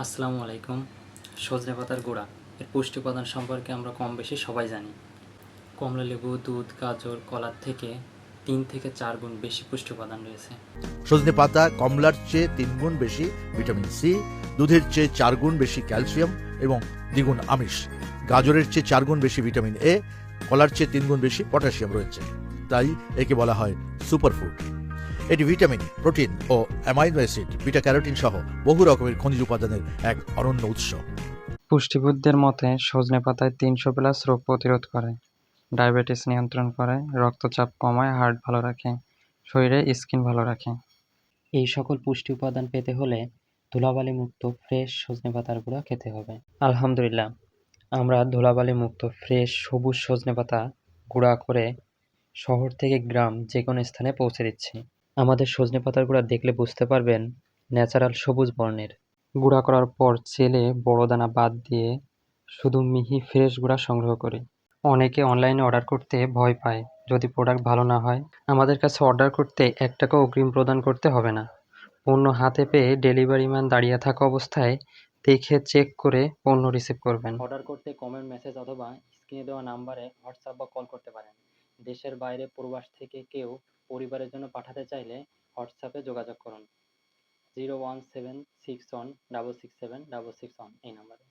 আসসালামু আলাইকুম। সজনে পাতার গুঁড়া এর পুষ্টি উপাদান সম্পর্কে আমরা কম বেশি সবাই জানি। কমলালেবু, দুধ, গাজর, কলার থেকে 3 থেকে 4 গুণ বেশি পুষ্টি উপাদান রয়েছে। সজনে পাতা কমলার চেয়ে 3 গুণ বেশি ভিটামিন সি, দুধের চেয়ে 4 গুণ বেশি ক্যালসিয়াম এবং দ্বিগুণ আমিষ, গাজরের চেয়ে 4 গুণ বেশি ভিটামিন এ, কলার চেয়ে 3 গুণ বেশি পটাশিয়াম রয়েছে। তাই একে বলা হয় সুপারফুড। এটি ভিটামিন, প্রোটিন ও অ্যামাইনো অ্যাসিড, বিটা ক্যারোটিন সহ বহু রকমের খনিজ উপাদানের এক অনন্য উৎস। পুষ্টিবিদদের মতে সজনে পাতায় 300+ রোগ প্রতিরোধ করে, ডায়াবেটিস নিয়ন্ত্রণ করে, রক্তচাপ কমায়, হার্ট ভালো রাখে, শরীরে স্কিন ভালো রাখে। এই সকল পুষ্টি উপাদান পেতে হলে ধুলাবালি মুক্ত ফ্রেশ সজনে পাতার গুঁড়া খেতে হবে। আলহামদুলিল্লাহ, আমরা ধুলাবালি মুক্ত ফ্রেশ সবুজ সজনে পাতা গুঁড়া করে শহর থেকে গ্রাম যে কোনো স্থানে পৌঁছে দিচ্ছি। আমাদের সজনে পাতার গুঁড়া দেখলে বুঝতে পারবেন ন্যাচারাল সবুজ বর্ণের। গুঁড়া করার পর চেলে বড় দানা বাদ দিয়ে শুধু মিহি ফ্রেশ গুঁড়া সংগ্রহ করি। অনেকে অনলাইনে অর্ডার করতে ভয় পায় যদি প্রোডাক্ট ভালো না হয়। আমাদের কাছে অর্ডার করতে 1 টাকা অগ্রিম প্রদান করতে হবে না। পণ্য হাতে পেয়ে ডেলিভারি ম্যান দাঁড়িয়ে থাকা অবস্থায় দেখে চেক করে পণ্য রিসিভ করবেন। অর্ডার করতে কমেন্ট মেসেজ অথবা স্ক্রিনে দেওয়া নাম্বারে হোয়াটসঅ্যাপ বা কল করতে পারেন। দেশের বাইরে প্রবাস থেকে কেউ পরিবারের জন্য পাঠাতে চাইলে হোয়াটসঅ্যাপে যোগাযোগ করুন 01761 667 661 এই নাম্বারে।